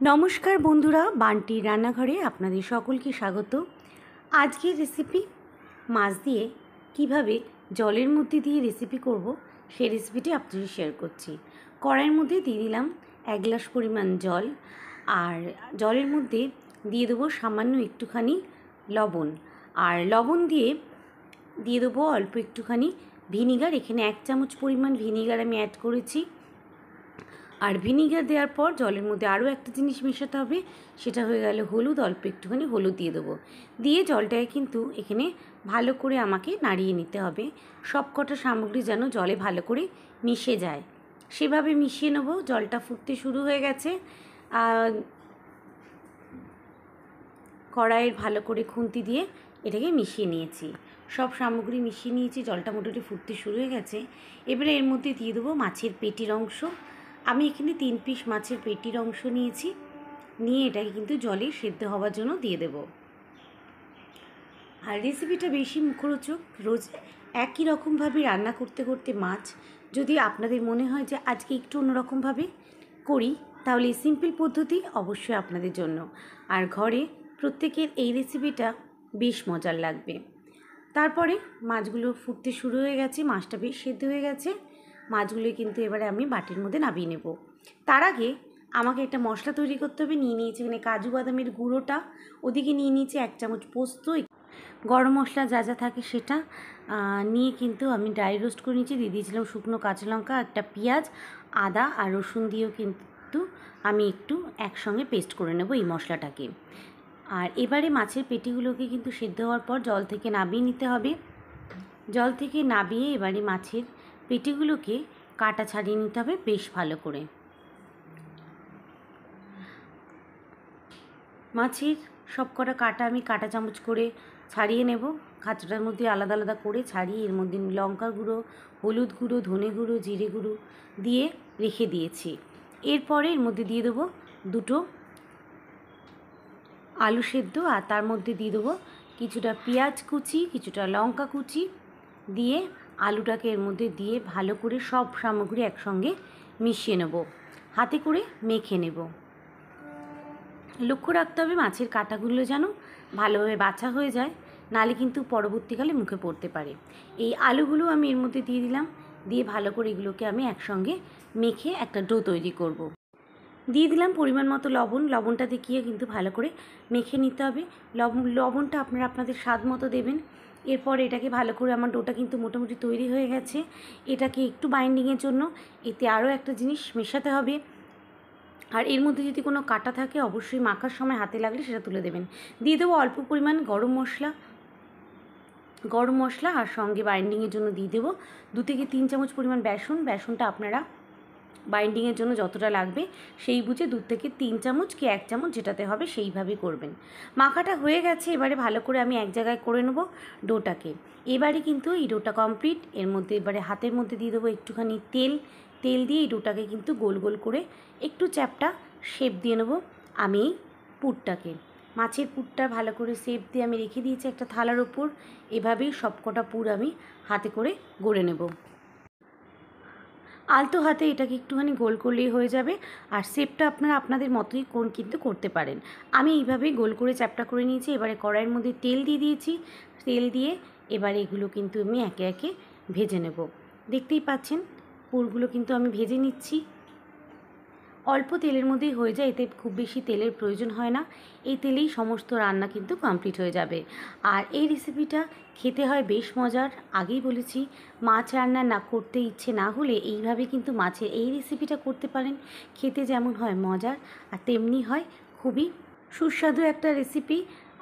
নমস্কার বন্ধুরা, বান্টির রান্নাঘরে আপনাদের সকলকে স্বাগত। আজকের রেসিপি মাছ দিয়ে কিভাবে জলের মধ্যে দিয়ে রেসিপি করব সেই রেসিপিটি আপনাদের শেয়ার করছি। কড়াইয়ের মধ্যে দিয়ে দিলাম 1 গ্লাস পরিমাণ জল, আর জলের মধ্যে দিয়ে দেবো সামান্য একটুখানি লবণ, আর লবণ দিয়ে দেবো অল্প একটুখানি ভিনিগার। এখানে 1 চামচ পরিমাণ ভিনিগার আমি অ্যাড করেছি। আর ভিনিগার দেওয়ার পর জলের মধ্যে আরও একটা জিনিস মেশাতে হবে, সেটা হয়ে গেল হলুদ। অল্প একটুখানি হলুদ দিয়ে দেবো, দিয়ে জলটাকে কিন্তু এখানে ভালো করে আমাকে নাড়িয়ে নিতে হবে। সব কটা সামগ্রী যেন জলে ভালো করে মিশে যায়, সেভাবে মিশিয়ে নেবো। জলটা ফুটতে শুরু হয়ে গেছে, কড়াইয়ের ভালো করে খুন্তি দিয়ে এটাকে মিশিয়ে নিয়েছি। সব সামগ্রী মিশিয়ে নিয়েছি, জলটা মোটামুটি ফুটতে শুরু হয়ে গেছে। এবারে এর মধ্যে দিয়ে দেবো মাছের পেটির অংশ। আমি এখানে 3 পিস মাছের পেটির অংশ নিয়েছি, নিয়ে এটাকে কিন্তু জলে সেদ্ধ হওয়ার জন্য দিয়ে দেব। আর রেসিপিটা বেশি মুখরোচক, রোজ একই রকমভাবে রান্না করতে করতে মাছ যদি আপনাদের মনে হয় যে আজকে একটু অন্যরকমভাবে করি, তাহলে এই সিম্পল পদ্ধতি অবশ্যই আপনাদের জন্য। আর ঘরে প্রত্যেকের এই রেসিপিটা বেশ মজার লাগবে। তারপরে মাছগুলো ফুটতে শুরু হয়ে গেছে, মাছটা বেশ সেদ্ধ হয়ে গেছে। মাছগুলো কিন্তু এবারে আমি বাটির মধ্যে নামিয়ে নেব। তার আগে আমাকে একটা মশলা তৈরি করতে হবে। নিয়ে নিয়েছি এখানে কাজু বাদামের গুঁড়োটা, ওদিকে নিয়ে নিয়েছি 1 চামচ পোস্ত, গরম মশলা যা যা থাকে সেটা নিয়ে কিন্তু আমি ড্রাই রোস্ট করে নিয়েছি। দিয়ে দিয়েছিলাম শুকনো কাঁচা লঙ্কা, একটা পেঁয়াজ, আদা আর রসুন দিয়েও কিন্তু আমি একটু একসঙ্গে পেস্ট করে নেব এই মশলাটাকে। আর এবারে মাছের পেটিগুলোকে কিন্তু সেদ্ধ হওয়ার পর জল থেকে নামিয়ে নিতে হবে। জল থেকে নামিয়ে এবারে মাছের পেটিগুলোকে কাটা ছাড়িয়ে নিতে হবে বেশ ভালো করে। মাছের সব কটা কাটা আমি কাটা চামচ করে ছাড়িয়ে নেব। কাঁচটার মধ্যে আলাদা আলাদা করে ছাড়িয়ে এর মধ্যে লঙ্কা গুঁড়ো, হলুদ গুঁড়ো, ধনে গুঁড়ো, জিরে গুঁড়ো দিয়ে রেখে দিয়েছি। এরপরে এর মধ্যে দিয়ে দেবো 2টো আলু সেদ্ধ, আর তার মধ্যে দিয়ে দেবো কিছুটা পেঁয়াজ কুচি, কিছুটা লঙ্কা কুচি দিয়ে আলুটাকে এর মধ্যে দিয়ে ভালো করে সব সামগ্রী একসঙ্গে মিশিয়ে নেব, হাতে করে মেখে নেব। লক্ষ্য রাখতে হবে মাছের কাঁটাগুলো যেন ভালোভাবে বাছা হয়ে যায়, নালে কিন্তু পরবর্তীকালে মুখে পড়তে পারে। এই আলুগুলো আমি এর মধ্যে দিয়ে দিলাম, দিয়ে ভালো করে এগুলোকে আমি একসঙ্গে মেখে একটা ডো তৈরি করব। দিয়ে দিলাম পরিমাণ মতো লবণ, লবণটা দেখিয়ে কিন্তু ভালো করে মেখে নিতে হবে। লবণটা আপনারা আপনাদের স্বাদ মতো দেবেন। এরপর এটাকে ভালো করে, আমার ডোটা কিন্তু মোটামুটি তৈরি হয়ে গেছে। এটাকে একটু বাইন্ডিংয়ের জন্য এতে আরও একটা জিনিস মেশাতে হবে। আর এর মধ্যে যদি কোনো কাটা থাকে অবশ্যই মাখার সময় হাতে লাগলে সেটা তুলে দেবেন। দিয়ে দেবো অল্প পরিমাণ গরম মশলা, আর সঙ্গে বাইন্ডিংয়ের জন্য দিয়ে দেবো 2 থেকে 3 চামচ পরিমাণ বেসন। বেসনটা আপনারা বাইন্ডিংয়ের জন্য যতটা লাগবে সেই বুঝে 2 থেকে 3 চামচ কি 1 চামচ যেটাতে হবে সেইভাবে করবেন। মাখাটা হয়ে গেছে, এবারে ভালো করে আমি এক জায়গায় করে নেব ডোটাকে। এবারে কিন্তু এই ডোটা কমপ্লিট। এর মধ্যে এবারে হাতের মধ্যে দিয়ে দেবো একটুখানি তেল দিয়ে এই ডোটাকে কিন্তু গোল গোল করে একটু চ্যাপটা শেপ দিয়ে নেব আমি এই পুরটাকে। মাছের পুরটা ভালো করে শেপ দিয়ে আমি রেখে দিয়েছি একটা থালার ওপর। এভাবেই সবকটা পুর আমি হাতে করে গড়ে নেব। আলতো হাতে এটাকে একটুখানি গোল করলেই হয়ে যাবে। আর শেপটা আপনারা আপনাদের মতোই কিন্তু করতে পারেন। আমি এইভাবেই গোল করে চ্যাপটা করে নিয়েছি। এবারে কড়াইয়ের মধ্যে তেল দিয়ে দিয়েছি। তেল দিয়ে এবারে এগুলো কিন্তু আমি একে একে ভেজে নেব। দেখতেই পাচ্ছেন পুরগুলো কিন্তু আমি ভেজে নিচ্ছি। অল্প তেলের মধ্যেই হয়ে যায়, এতে খুব বেশি তেলের প্রয়োজন হয় না। এই তেলেই সমস্ত রান্না কিন্তু কমপ্লিট হয়ে যাবে। আর এই রেসিপিটা খেতে হয় বেশ মজার। আগেই বলেছি, মাছ রান্না না করতে ইচ্ছে না হলে এইভাবে কিন্তু মাছের এই রেসিপিটা করতে পারেন। খেতে যেমন হয় মজার, আর তেমনি হয় খুবই সুস্বাদু একটা রেসিপি।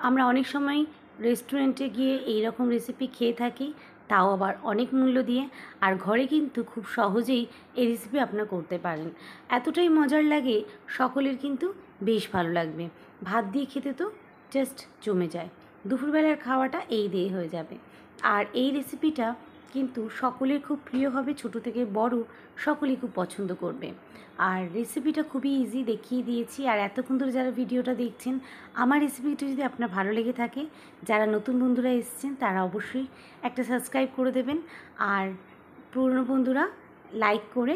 আমরা অনেক সময় রেস্টুরেন্টে গিয়ে এই রকম রেসিপি খেয়ে থাকি, তাও আবার অনেক মূল্য দিয়ে। আর ঘরে কিন্তু খুব সহজেই এই রেসিপি আপনারা করতে পারেন। এতটাই মজার লাগে, সকলের কিন্তু বেশ ভালো লাগবে। ভাত দিয়ে খেতে তো জাস্ট জমে যায়। দুপুরবেলার খাওয়াটা এই দিয়ে হয়ে যাবে। আর এই রেসিপিটা কিন্তু সকলের খুব প্রিয় হবে, ছোট থেকে বড় সকলেই খুব পছন্দ করবে। আর রেসিপিটা খুবই ইজি, দেখিয়ে দিয়েছি। আর এতক্ষণ ধরে যারা ভিডিওটা দেখছেন, আমার রেসিপিটা যদি আপনার ভালো লেগে থাকে, যারা নতুন বন্ধুরা এসেছেন তারা অবশ্যই একটা সাবস্ক্রাইব করে দেবেন। আর পুরনো বন্ধুরা লাইক করে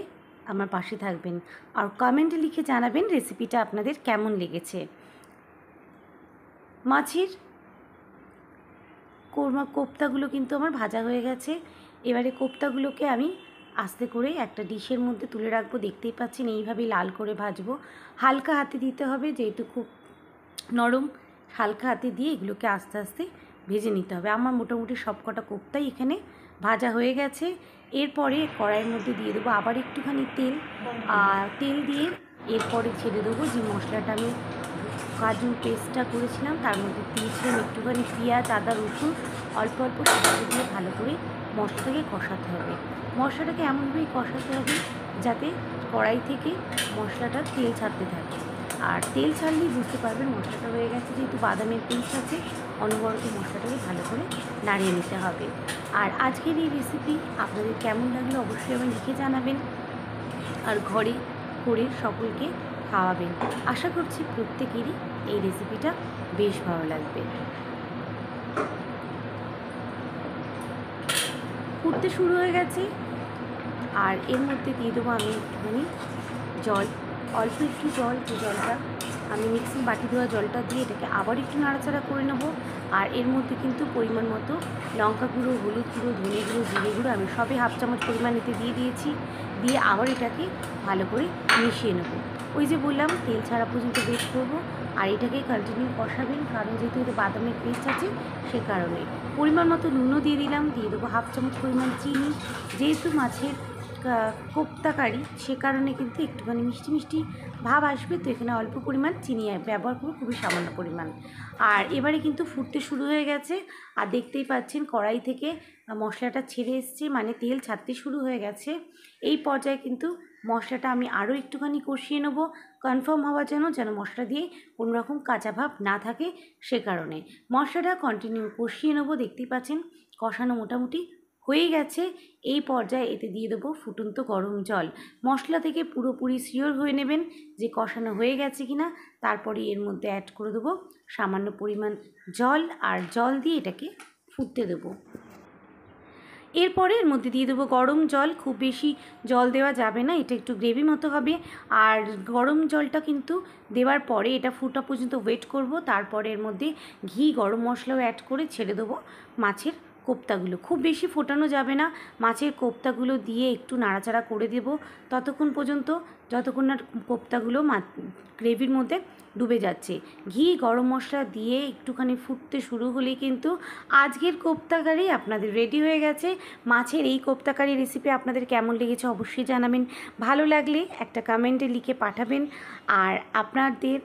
আমার পাশে থাকবেন আর কমেন্টে লিখে জানাবেন রেসিপিটা আপনাদের কেমন লেগেছে। মাছের কোপ্তাগুলো কিন্তু আমার ভাজা হয়ে গেছে। এবারে কোপ্তাগুলোকে আমি আস্তে করে একটা ডিশের মধ্যে তুলে রাখবো। দেখতেই পাচ্ছেন এইভাবেই লাল করে ভাজবো। হালকা হাতে দিতে হবে, যেহেতু খুব নরম, হালকা হাতে দিয়ে এগুলোকে আস্তে আস্তে ভেজে নিতে হবে। আমার মোটামুটি সব কটা কোপ্তাই এখানে ভাজা হয়ে গেছে। এরপরে কড়াইয়ের মধ্যে দিয়ে দেবো আবার একটুখানি তেল। তেল দিয়ে এরপরে ছেড়ে দেবো যে মশলাটা আমি কাজুর পেস্টটা করেছিলাম, তার মধ্যে দিয়েছিলাম একটুখানি পেঁয়াজ, আদা, রসুন অল্প অল্প সেটাকে দিয়ে ভালো করে মশলাটাকে কষাতে হবে। মশলাটাকে এমনভাবেই কষাতে হবে যাতে কড়াই থেকে মশলাটা তেল ছাড়তে থাকে। আর তেল ছাড়লেই বুঝতে পারবেন মশলাটা হয়ে গেছে, যেহেতু বাদামের পেস্ট আছে। অনবরত মশলাটাকে ভালো করে নাড়িয়ে নিতে হবে। আর আজকের এই রেসিপি আপনাদের কেমন লাগলো অবশ্যই আমার লিখে জানাবেন, আর ঘরে করে সকলকে খাওয়াবেন। আশা করছি প্রত্যেকেরই এই রেসিপিটা বেশ ভালো লাগবে। ফুটতে শুরু হয়ে গেছে, আর এর মধ্যে দিয়ে দেবো আমি একটুখানি জল, অল্প একটু জল। যে জলটা আমি মিক্সিং বাটি ধোয়া জলটা দিয়ে এটাকে আবার একটু নাড়াচাড়া করে নেব। আর এর মধ্যে কিন্তু পরিমাণ মতো লঙ্কা গুঁড়ো, হলুদ গুঁড়ো, ধনে গুঁড়ো, জিরে গুঁড়ো আমি সবই হাফ চামচ পরিমাণ এতে দিয়ে দিয়েছি। দিয়ে আবার এটাকে ভালো করে মিশিয়ে নেব। ওই যে বললাম তেল ছাড়া পর্যন্ত বেশ করবো। আর এটাকে কন্টিনিউ কষাবেন, কারণ যেহেতু এটা বাদামের পেস্ট আছে সে কারণে। পরিমাণ মতো নুনও দিয়ে দিলাম, দিয়ে দেবো হাফ চামচ পরিমাণ চিনি। যেহেতু মাছের কোপ্তা কারি সে কারণে কিন্তু একটুখানি মিষ্টি মিষ্টি ভাব আসবে, তো এখানে অল্প পরিমাণ চিনি ব্যবহার করবো, খুবই সামান্য পরিমাণ। আর এবারে কিন্তু ফুটতে শুরু হয়ে গেছে, আর দেখতেই পাচ্ছেন কড়াই থেকে মশলাটা ছেড়ে এসছে, মানে তেল ছাড়তে শুরু হয়ে গেছে। এই পর্যায়ে কিন্তু মশলাটা আমি আরও একটুখানি কষিয়ে নেবো, কনফার্ম হওয়ার জন্য, যেন মশলা দিয়ে কোনো রকম কাঁচা ভাব না থাকে সে কারণে। মশলাটা কন্টিনিউ কষিয়ে নেবো। দেখতেই পাচ্ছেন কষানো মোটামুটি হয়ে গেছে। এই পর্যায়ে এতে দিয়ে দেবো ফুটন্ত গরম জল। মশলা থেকে পুরোপুরি শিওর হয়ে নেবেন যে কষানো হয়ে গেছে কিনা, তারপরে এর মধ্যে অ্যাড করে দেবো সামান্য পরিমাণ জল, আর জল দিয়ে এটাকে ফুটতে দেবো। এরপরে এর মধ্যে দিয়ে দেবো গরম জল। খুব বেশি জল দেওয়া যাবে না, এটা একটু গ্রেভি মতো হবে। আর গরম জলটা কিন্তু দেওয়ার পরে এটা ফুটা পর্যন্ত ওয়েট করব। তারপরে এর মধ্যে ঘি, গরম মশলাও অ্যাড করে ছেড়ে দেবো মাছের কোপ্তাগুলো। খুব বেশি ফোটানো যাবে না, মাছের কোপ্তাগুলো দিয়ে একটু নাড়াচাড়া করে দেব ততক্ষণ পর্যন্ত যতক্ষণ না কোপ্তাগুলো গ্রেভির মধ্যে ডুবে যাচ্ছে। ঘি, গরম মশলা দিয়ে একটুখানি ফুটতে শুরু হলেই কিন্তু আজকের কোপ্তা কারি আপনাদের রেডি হয়ে গেছে। মাছের এই কোপ্তা কারি রেসিপি আপনাদের কেমন লেগেছে অবশ্যই জানাবেন। ভালো লাগলে একটা কমেন্টে লিখে পাঠাবেন। আর আপনাদের